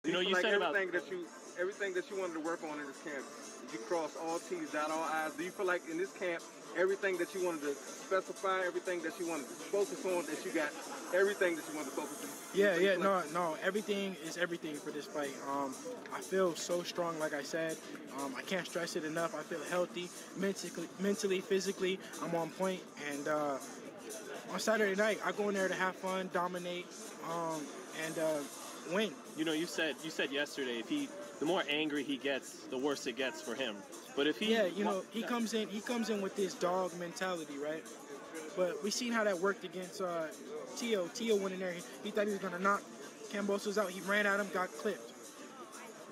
You know, you like said everything that you wanted to work on in this camp, did you cross all T's, dot all I's? Do you feel like in this camp, everything that you wanted to specify, everything that you wanted to focus on, that you got everything that you wanted to focus on? No, everything is everything for this fight. I feel so strong, like I said. I can't stress it enough. I feel healthy, mentally, physically. I'm on point, and on Saturday night, I go in there to have fun, dominate, and win. You know, you said yesterday, the more angry he gets, the worse it gets for him. But if he, he comes in with this dog mentality, right? But we seen how that worked against Tio. Tio went in there. He thought he was gonna knock Kambosos out. He ran at him, got clipped.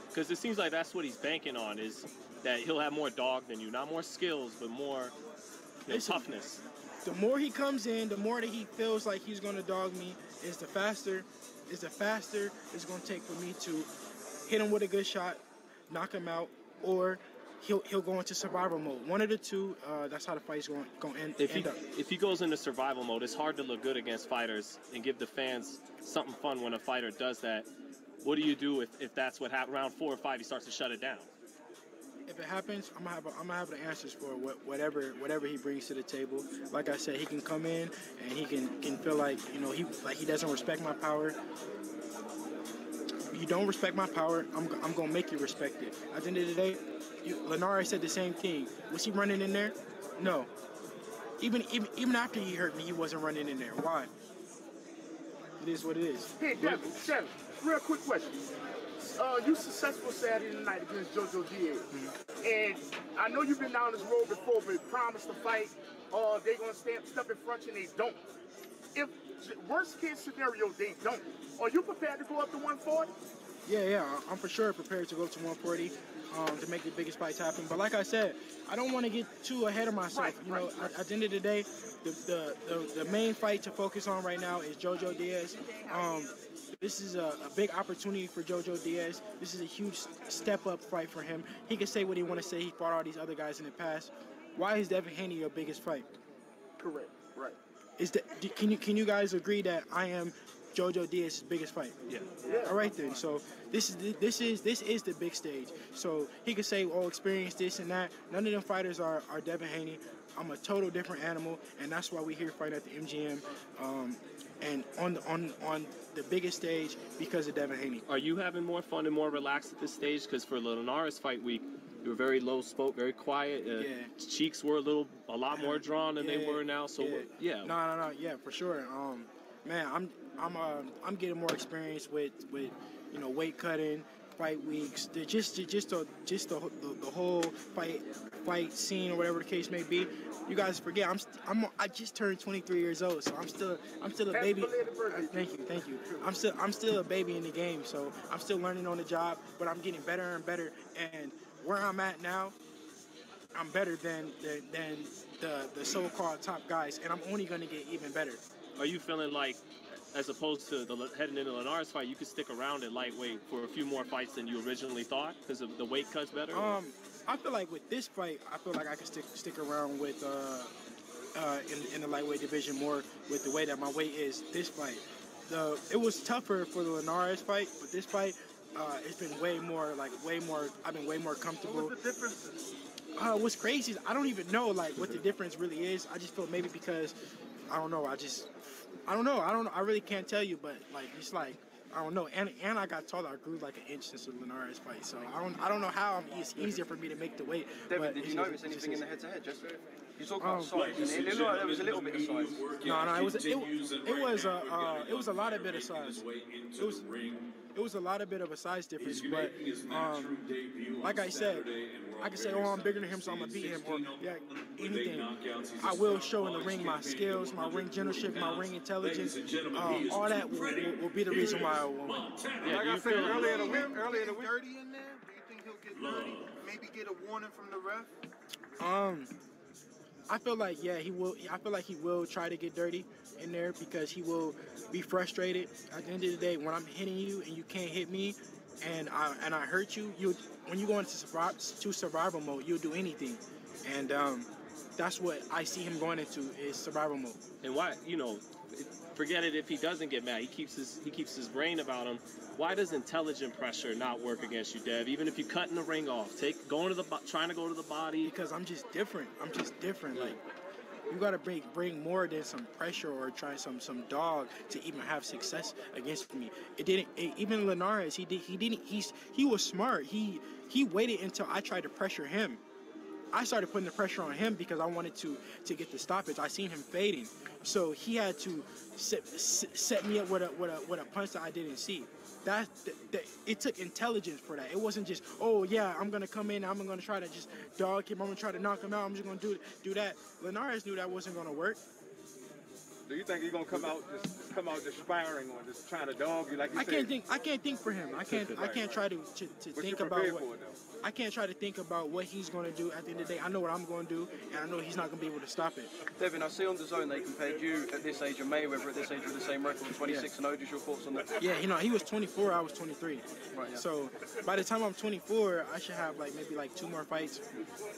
Because it seems like that's what he's banking on, is that he'll have more dog than you, not more skills, but more toughness. The more he comes in, the more that he feels like he's gonna dog me, is the faster it's gonna take for me to hit him with a good shot, knock him out, or he'll go into survival mode. One of the two. That's how the fight's going to end up. If he goes into survival mode, it's hard to look good against fighters and give the fans something fun when a fighter does that. What do you do if that's what happens? Round 4 or 5, he starts to shut it down. If it happens, I'm gonna have the answers for whatever he brings to the table. Like I said, he can come in and he can feel like he doesn't respect my power. You don't respect my power, I'm gonna make you respect it. At the end of the day, Linares said the same thing. Was he running in there? No. Even after he hurt me, he wasn't running in there. Why? It is what it is. Hey, Devin, real quick question. You successful Saturday night against JoJo Diaz. And I know you've been down this road before, but promised to fight, they're going to step in front and they don't. If worst case scenario, they don't, are you prepared to go up to 140? Yeah, I'm for sure prepared to go to 140 to make the biggest fights happen. But like I said, I don't want to get too ahead of myself. At the end of the day, the main fight to focus on right now is JoJo Diaz. This is a big opportunity for JoJo Diaz. This is a huge step-up fight for him. He can say what he want to say. He fought all these other guys in the past. Why is Devin Haney your biggest fight? Correct. Right. Can you guys agree that I am JoJo Diaz's biggest fight? Yeah. All right then. So this is the big stage. So he could say, "Oh, experience this and that." None of them fighters are Devin Haney. I'm a total different animal, and that's why we here fighting at the MGM. And on the biggest stage because of Devin Haney. Are you having more fun and more relaxed at this stage? Because for Linares fight week, you were very low spoke, very quiet. Cheeks were a lot more drawn than they were now. So No. Yeah, for sure. Man, I'm getting more experience with weight cutting, fight weeks, just the whole fight scene or whatever the case may be. You guys forget I just turned 23 years old, so I'm still a baby. Thank you. I'm still a baby in the game, so I'm still learning on the job, but I'm getting better and better. And where I'm at now, I'm better than the so-called top guys, and I'm only going to get even better. Are you feeling like, as opposed to heading into Linares fight, you could stick around at lightweight for a few more fights than you originally thought because of the weight cuts better? I feel like with this fight, I feel like I can stick around with in the lightweight division more with the way that my weight is. This fight, it was tougher for the Linares fight, but this fight, it's been way more. I've been way more comfortable. What was the difference? What's crazy is I don't even know what the difference really is. I just feel maybe because I don't know. I really can't tell you, but I don't know. And I got taller. I grew like an inch since the Linares fight, so I don't know how it's easier for me to make the weight. Devin, did you notice anything in the head-to-head? Just you talk about size. It looked like there was a little bit of size. No, it was a lot of bit of size. It was a lot of bit of a size difference, but like I said, I can say, "Oh, I'm bigger than him, so I'm gonna beat him," or anything. I will show in the ring my skills, my ring generalship, my ring intelligence. All that will be the reason why I won. Like I said earlier in the week. Dirty in there? Do you think he'll get dirty? Maybe get a warning from the ref? I feel like he will. I feel like he will try to get dirty in there because he will be frustrated. At the end of the day, when I'm hitting you and you can't hit me, and I hurt you, when you go into survival mode, you'll do anything, and that's what I see him going into is survival mode. And why forget it if he doesn't get mad. He keeps his brain about him. Why does intelligent pressure not work against you, Dev? Even if you're cutting the ring off, trying to go to the body. Because I'm just different. Like, you gotta bring more than some pressure or try some dog to even have success against me. Even Linares, he was smart. He waited until I tried to pressure him. I started putting the pressure on him because I wanted to get the stoppage. I seen him fading, so he had to set me up with a punch that I didn't see. That it took intelligence for that. It wasn't just, oh yeah, I'm gonna come in, I'm gonna try to just dog him, I'm gonna try to knock him out, I'm just gonna do that. Linares knew that wasn't gonna work. Do you think he's gonna come out just sparring or just trying to dog you like you said? I can't think for him. I can't try to think about what. I can't try to think about what he's going to do at the end of the day. I know what I'm going to do, and I know he's not going to be able to stop it. Devin, I see on the zone they compared you at this age and Mayweather at this age with the same record, 26-0. Just your thoughts on that? Yeah, he was 24, I was 23. Right, yeah. So by the time I'm 24, I should have maybe 2 more fights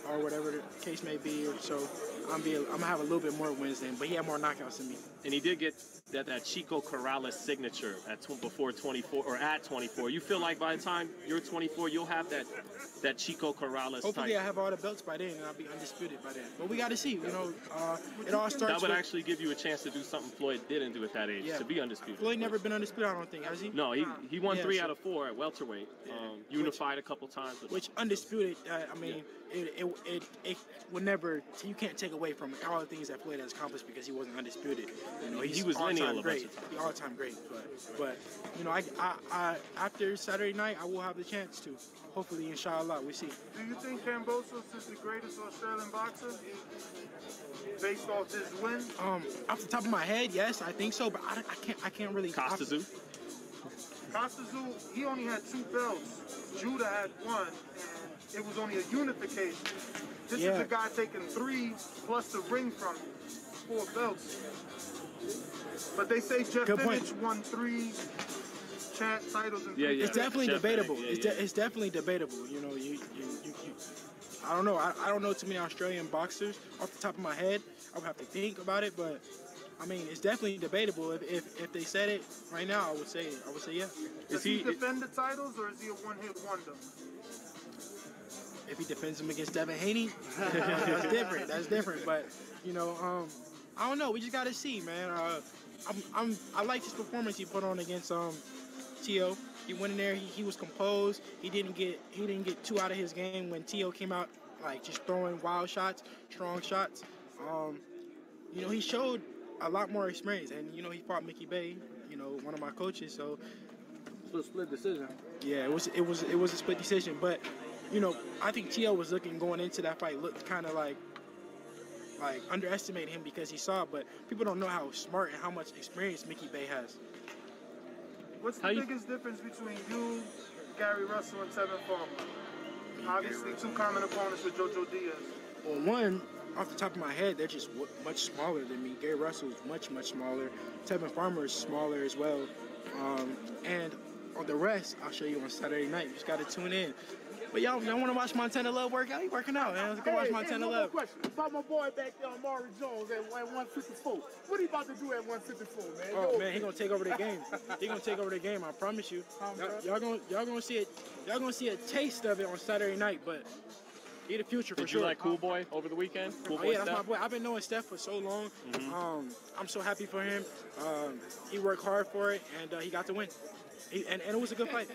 or whatever the case may be. So I'm going to have a little bit more wins then, but he had more knockouts than me. And he did get that Chico Corrales signature before 24 or at 24. You feel like by the time you're 24, you'll have that Chico Corrales Hopefully type. I have all the belts by then and I'll be undisputed by then. But we got to see, it all starts That would actually give you a chance to do something Floyd didn't do at that age, to be undisputed. Floyd never been undisputed, I don't think, has he? No, he won 3 out of 4 at welterweight. Unified a couple times. Which undisputed, it would never, you can't take away from all the things that Floyd has accomplished because he wasn't undisputed. He was all-time great. All-time great. But I after Saturday night, I will have the chance to. Hopefully, inshallah, we see. Do you think Kambosos is the greatest Australian boxer based off his win? Off the top of my head, yes, I think so, but I can't really. Costazu, he only had 2 belts. Judah had 1, and it was only a unification. This is a guy taking 3 plus the ring from 4 belts. But they say Jeff Finich won 3 champ titles. And it's definitely debatable. It's definitely debatable. I don't know. I don't know too many Australian boxers off the top of my head. I would have to think about it, but I mean, it's definitely debatable. If they said it right now, I would say yeah. Does he defend the titles, or is he a one-hit wonder? If he defends them against Devin Haney, that's different. But I don't know. We just gotta see, man. I like his performance he put on against T.O. He went in there. He was composed. He didn't get too out of his game when T.O. came out just throwing wild shots, strong shots. He showed a lot more experience, and he fought Mickey Bay, one of my coaches. So it was a split decision. Yeah, it was a split decision, but I think T.O. was going into that fight looked kind of like underestimated him because he saw it, but people don't know how smart and how much experience Mickey Bay has. What's the biggest difference between you, Gary Russell, and Tevin Farmer? Obviously, 2 common opponents with JoJo Diaz. Well, one, off the top of my head, they're just much smaller than me. Gary Russell is much, much smaller. Tevin Farmer is smaller as well. And on the rest, I'll show you on Saturday night. You just got to tune in. But y'all want to watch Montana Love work out? He working out, man. Let's go watch Montana Love. Question about my boy back there, Amari Jones, at 154. What he about to do at 154, man? Oh man, he gonna take over the game. He gonna take over the game. I promise you. Y'all gonna see it. Y'all gonna see a taste of it on Saturday night. But he the future for sure. Did you like Cool Boy over the weekend? Cool Boy, that's my boy. I've been knowing Steph for so long. I'm so happy for him. He worked hard for it, and he got the win. And it was a good fight.